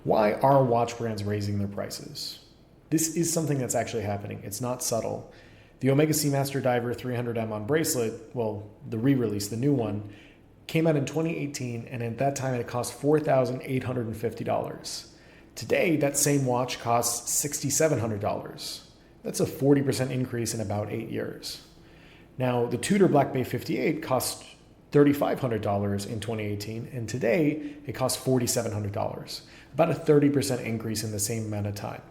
Why are watch brands raising their prices? This is something that's actually happening. It's not subtle. The Omega Seamaster Diver 300M on bracelet, well, the re-release, the new one, came out in 2018, and at that time it cost $4,850. Today, that same watch costs $6,700. That's a 40% increase in about 8 years. Now, the Tudor Black Bay 58 cost $3,500 in 2018, and today it costs $4,700, about a 30% increase in the same amount of time.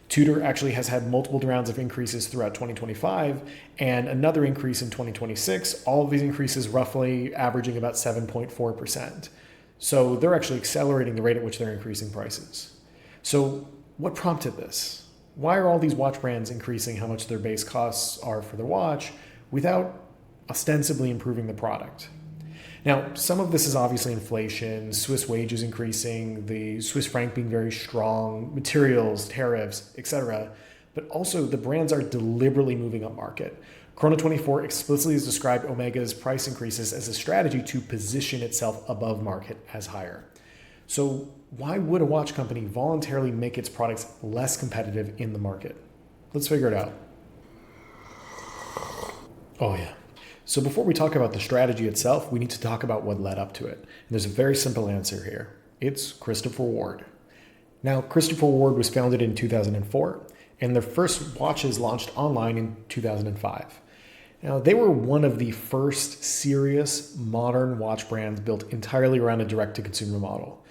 Tudor actually has had multiple rounds of increases throughout 2025 and another increase in 2026, all of these increases roughly averaging about 7.4%. So they're actually accelerating the rate at which they're increasing prices. So what prompted this? Why are all these watch brands increasing how much their base costs are for their watch without ostensibly improving the product? Now, some of this is obviously inflation, Swiss wages increasing, the Swiss franc being very strong, materials, tariffs, etc. But also the brands are deliberately moving up market. Chrono24 explicitly has described Omega's price increases as a strategy to position itself above market as higher. So why would a watch company voluntarily make its products less competitive in the market? Let's figure it out. Oh yeah. So before we talk about the strategy itself, we need to talk about what led up to it. And there's a very simple answer here. It's Christopher Ward. Now, Christopher Ward was founded in 2004, and their first watches launched online in 2005. Now, they were one of the first serious modern watch brands built entirely around a direct-to-consumer model.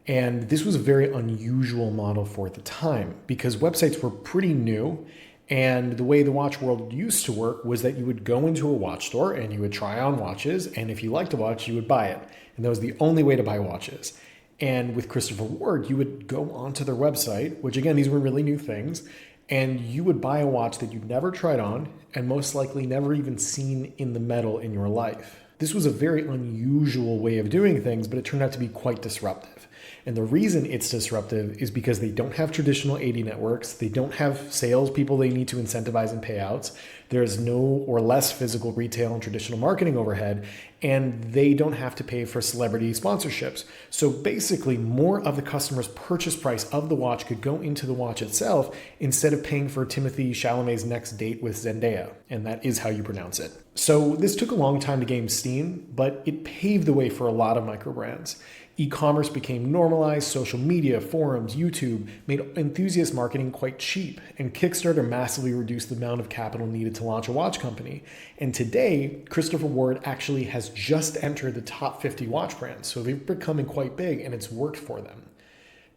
And this was a very unusual model for the time because websites were pretty new. And the way the watch world used to work was that you would go into a watch store and you would try on watches. And if you liked a watch, you would buy it. And that was the only way to buy watches. And with Christopher Ward, you would go onto their website, which again, these were really new things. And you would buy a watch that you'd never tried on and most likely never even seen in the metal in your life. This was a very unusual way of doing things, but it turned out to be quite disruptive. And the reason it's disruptive is because they don't have traditional AD networks. They don't have salespeople they need to incentivize and payouts. There's no or less physical retail and traditional marketing overhead, and they don't have to pay for celebrity sponsorships. So basically, more of the customer's purchase price of the watch could go into the watch itself instead of paying for Timothée Chalamet's next date with Zendaya. And that is how you pronounce it. So this took a long time to gain steam, but it paved the way for a lot of microbrands. E-commerce became normalized, social media, forums, YouTube made enthusiast marketing quite cheap, and Kickstarter massively reduced the amount of capital needed to launch a watch company. And today, Christopher Ward actually has just entered the top 50 watch brands, so they're becoming quite big and it's worked for them.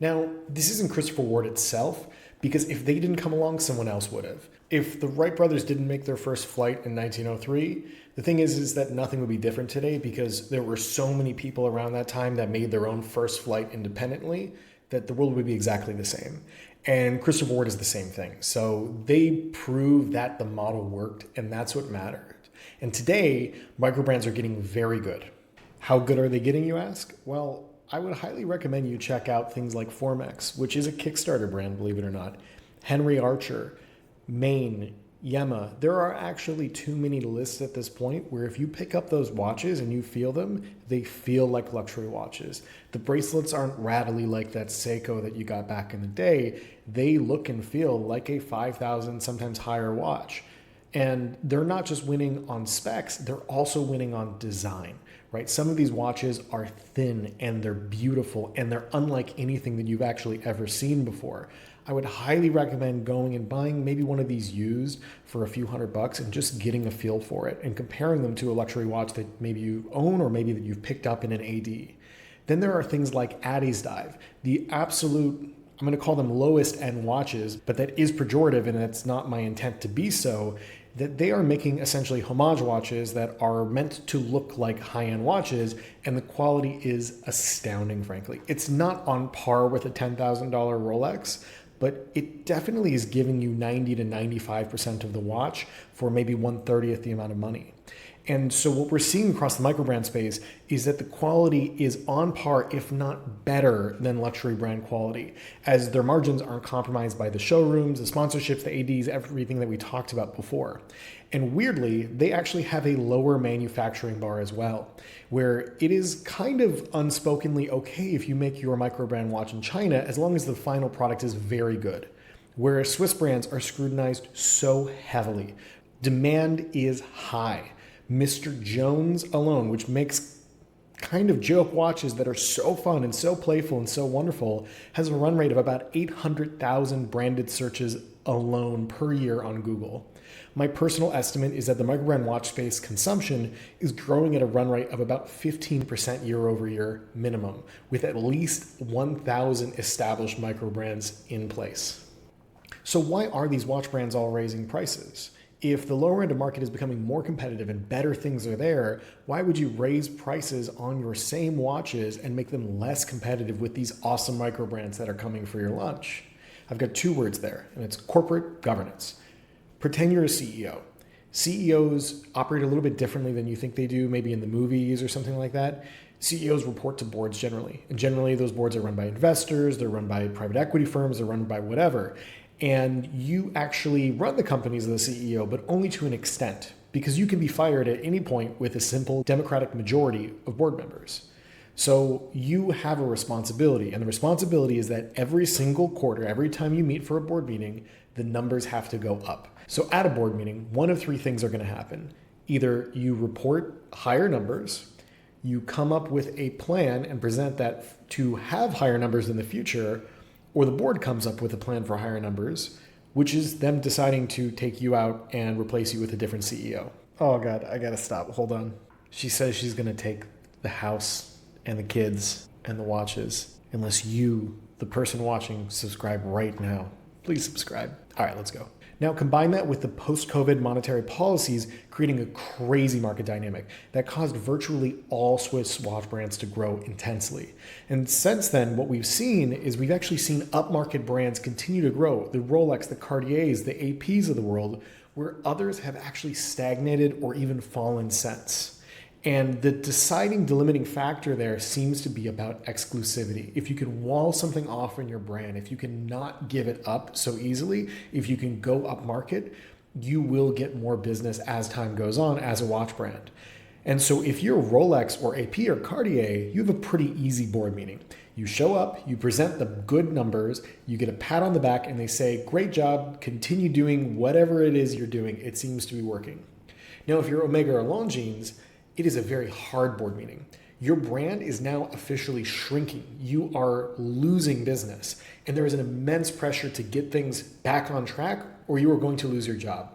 Now, this isn't Christopher Ward itself, because if they didn't come along, someone else would have. If the Wright brothers didn't make their first flight in 1903, the thing is that nothing would be different today because there were so many people around that time that made their own first flight independently that the world would be exactly the same. And Christopher Ward is the same thing. So they proved that the model worked, and that's what mattered. And today, microbrands are getting very good. How good are they getting, you ask? Well, I would highly recommend you check out things like Formex, which is a Kickstarter brand, believe it or not, Henry Archer, Maine, Yema. There are actually too many to list at this point where if you pick up those watches and you feel them, they feel like luxury watches. The bracelets aren't rattly like that Seiko that you got back in the day. They look and feel like a $5,000, sometimes higher watch. And they're not just winning on specs, they're also winning on design, right? Some of these watches are thin and they're beautiful and they're unlike anything that you've actually ever seen before. I would highly recommend going and buying maybe one of these used for a few $100 and just getting a feel for it and comparing them to a luxury watch that maybe you own or maybe that you've picked up in an AD. Then there are things like Addie's Dive, the absolute, I'm going to call them lowest end watches, but that is pejorative and it's not my intent to be so, that they are making essentially homage watches that are meant to look like high-end watches, and the quality is astounding, frankly. It's not on par with a $10,000 Rolex, but it definitely is giving you 90 to 95% of the watch for maybe 1/30th the amount of money. And so what we're seeing across the microbrand space is that the quality is on par, if not better than luxury brand quality, as their margins aren't compromised by the showrooms, the sponsorships, the ADs, everything that we talked about before. And weirdly, they actually have a lower manufacturing bar as well, where it is kind of unspokenly okay if you make your microbrand watch in China as long as the final product is very good. Whereas Swiss brands are scrutinized so heavily. Demand is high. Mr. Jones alone, which makes kind of joke watches that are so fun and so playful and so wonderful, has a run rate of about 800,000 branded searches alone per year on Google. My personal estimate is that the microbrand watch space consumption is growing at a run rate of about 15% year over year minimum, with at least 1,000 established microbrands in place. So why are these watch brands all raising prices? If the lower end of market is becoming more competitive and better things are there, why would you raise prices on your same watches and make them less competitive with these awesome microbrands that are coming for your lunch? I've got two words there, and it's corporate governance. Pretend you're a CEO. CEOs operate a little bit differently than you think they do, maybe in the movies or something like that. CEOs report to boards generally, and generally those boards are run by investors, they're run by private equity firms, they're run by whatever. And you actually run the companies as the CEO, but only to an extent, because you can be fired at any point with a simple democratic majority of board members. So you have a responsibility, and the responsibility is that every single quarter, every time you meet for a board meeting, the numbers have to go up. So at a board meeting, one of three things are going to happen. Either you report higher numbers, you come up with a plan and present that to have higher numbers in the future, or the board comes up with a plan for higher numbers, which is them deciding to take you out and replace you with a different CEO. Oh God, I gotta stop. Hold on. She says she's gonna take the house and the kids and the watches unless you, the person watching, subscribe right now. Please subscribe. All right, let's go. Now combine that with the post-COVID monetary policies creating a crazy market dynamic that caused virtually all Swiss watch brands to grow intensely. And since then, what we've seen is we've actually seen upmarket brands continue to grow. The Rolex, the Cartiers, the APs of the world, where others have actually stagnated or even fallen since. And the deciding delimiting factor there seems to be about exclusivity. If you can wall something off in your brand, if you can not give it up so easily, if you can go up market, you will get more business as time goes on as a watch brand. And so if you're Rolex or AP or Cartier, you have a pretty easy board meeting. You show up, you present the good numbers, you get a pat on the back, and they say, great job, continue doing whatever it is you're doing. It seems to be working. Now, if you're Omega or Longines, it is a very hard board meeting. Your brand is now officially shrinking. You are losing business. And there is an immense pressure to get things back on track or you are going to lose your job.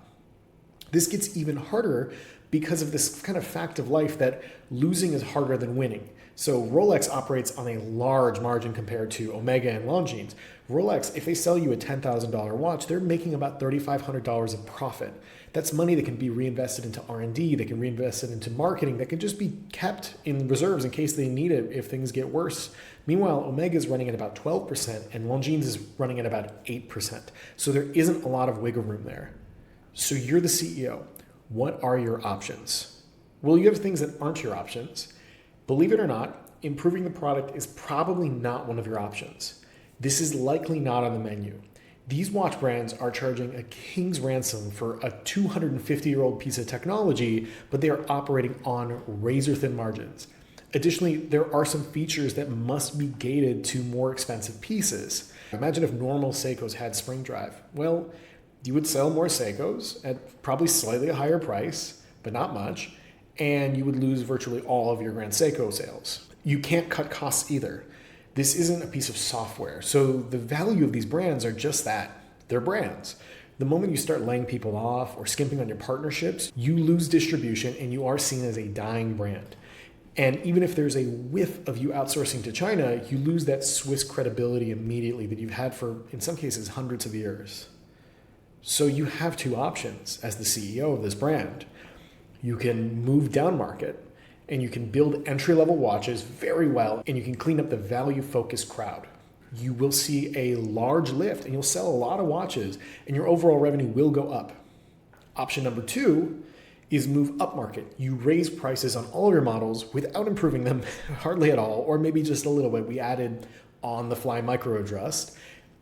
This gets even harder because of this kind of fact of life that losing is harder than winning. So Rolex operates on a large margin compared to Omega and Longines. Rolex, if they sell you a $10,000 watch, they're making about $3,500 of profit. That's money that can be reinvested into R&D, that can reinvest it into marketing, that can just be kept in reserves in case they need it if things get worse. Meanwhile, Omega is running at about 12% and Longines is running at about 8%. So there isn't a lot of wiggle room there. So you're the CEO. What are your options? Well, you have things that aren't your options. Believe it or not, improving the product is probably not one of your options. This is likely not on the menu. These watch brands are charging a king's ransom for a 250-year-old piece of technology, but they are operating on razor-thin margins. Additionally, there are some features that must be gated to more expensive pieces. Imagine if normal Seikos had spring drive. Well, you would sell more Seikos at probably slightly a higher price, but not much, and you would lose virtually all of your Grand Seiko sales. You can't cut costs either. This isn't a piece of software. So the value of these brands are just that. They're brands. The moment you start laying people off or skimping on your partnerships, you lose distribution and you are seen as a dying brand. And even if there's a whiff of you outsourcing to China, you lose that Swiss credibility immediately that you've had for, in some cases, hundreds of years. So you have two options as the CEO of this brand. You can move down market, and you can build entry-level watches very well, and you can clean up the value-focused crowd. You will see a large lift, and you'll sell a lot of watches, and your overall revenue will go up. Option number two is move upmarket. You raise prices on all of your models without improving them hardly at all, or maybe just a little bit. We added on-the-fly micro adjust,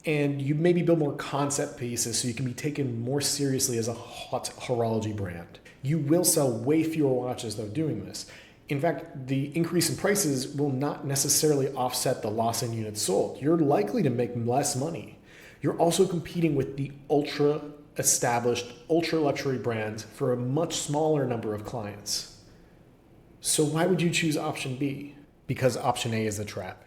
and you maybe build more concept pieces so you can be taken more seriously as a hot horology brand. You will sell way fewer watches though doing this. In fact, the increase in prices will not necessarily offset the loss in units sold. You're likely to make less money. You're also competing with the ultra established, ultra luxury brands for a much smaller number of clients. So why would you choose option B? Because option A is a trap.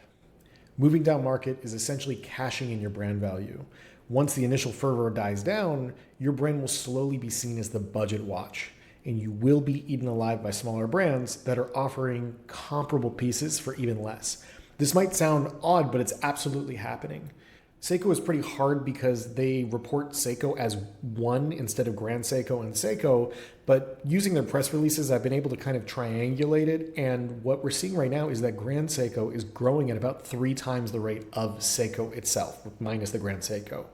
Moving down market is essentially cashing in your brand value. Once the initial fervor dies down, your brand will slowly be seen as the budget watch, and you will be eaten alive by smaller brands that are offering comparable pieces for even less. This might sound odd, but it's absolutely happening. Seiko is pretty hard because they report Seiko as one instead of Grand Seiko and Seiko, but using their press releases, I've been able to kind of triangulate it, and what we're seeing right now is that Grand Seiko is growing at about 3 times the rate of Seiko itself, minus the Grand Seiko.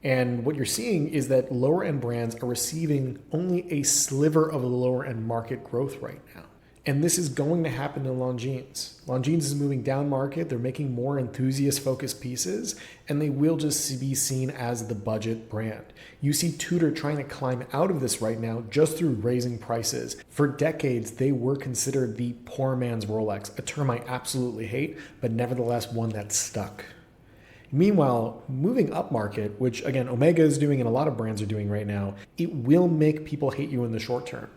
And what you're seeing is that lower end brands are receiving only a sliver of the lower end market growth right now. And this is going to happen to Longines. Longines is moving down market. They're making more enthusiast-focused pieces, and they will just be seen as the budget brand. You see Tudor trying to climb out of this right now just through raising prices. For decades, they were considered the poor man's Rolex, a term I absolutely hate, but nevertheless one that stuck. Meanwhile, moving up market, which again, Omega is doing and a lot of brands are doing right now, it will make people hate you in the short term.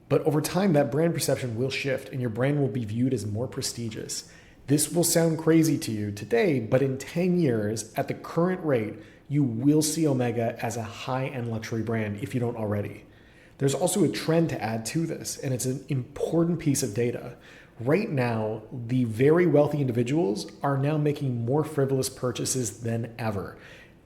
But over time, that brand perception will shift and your brand will be viewed as more prestigious. This will sound crazy to you today, but in 10 years, at the current rate, you will see Omega as a high-end luxury brand if you don't already. There's also a trend to add to this, and it's an important piece of data. Right now, the very wealthy individuals are now making more frivolous purchases than ever.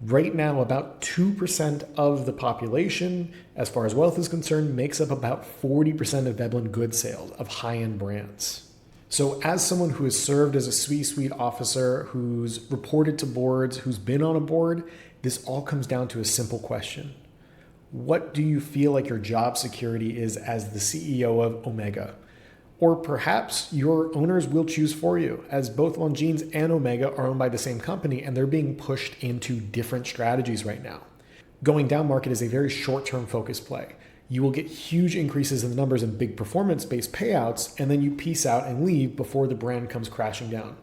Right now, about 2% of the population, as far as wealth is concerned, makes up about 40% of Veblen goods sales of high-end brands. So as someone who has served as a C-suite officer, who's reported to boards, who's been on a board, this all comes down to a simple question. What do you feel like your job security is as the CEO of Omega? Or perhaps your owners will choose for you, as both Longines and Omega are owned by the same company and they're being pushed into different strategies right now. Going down market is a very short-term focused play. You will get huge increases in the numbers and big performance-based payouts, and then you peace out and leave before the brand comes crashing down.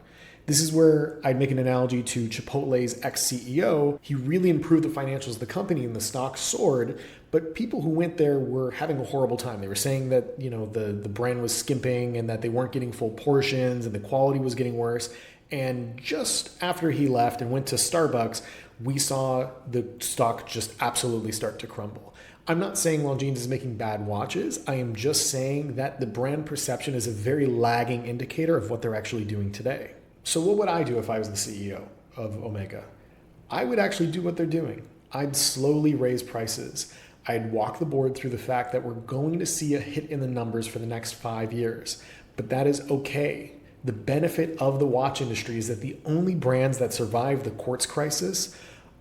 This is where I'd make an analogy to Chipotle's ex-CEO. He really improved the financials of the company and the stock soared, but people who went there were having a horrible time. They were saying that, the brand was skimping and that they weren't getting full portions and the quality was getting worse. And just after he left and went to Starbucks, we saw the stock just absolutely start to crumble. I'm not saying Longines is making bad watches. I am just saying that the brand perception is a very lagging indicator of what they're actually doing today. So what would I do if I was the CEO of Omega? I would actually do what they're doing. I'd slowly raise prices. I'd walk the board through the fact that we're going to see a hit in the numbers for the next 5 years, but that is okay. The benefit of the watch industry is that the only brands that survive the quartz crisis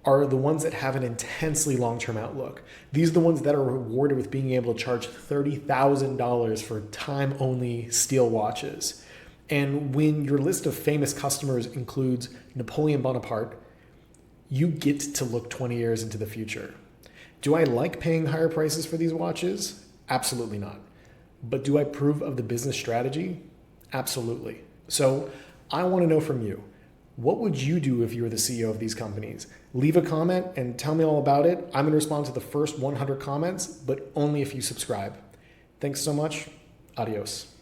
are the ones that have an intensely long-term outlook. These are the ones that are rewarded with being able to charge $30,000 for time-only steel watches. And when your list of famous customers includes Napoleon Bonaparte, you get to look 20 years into the future. Do I like paying higher prices for these watches? Absolutely not. But do I approve of the business strategy? Absolutely. So I want to know from you, what would you do if you were the CEO of these companies? Leave a comment and tell me all about it. I'm going to respond to the first 100 comments, but only if you subscribe. Thanks so much. Adios.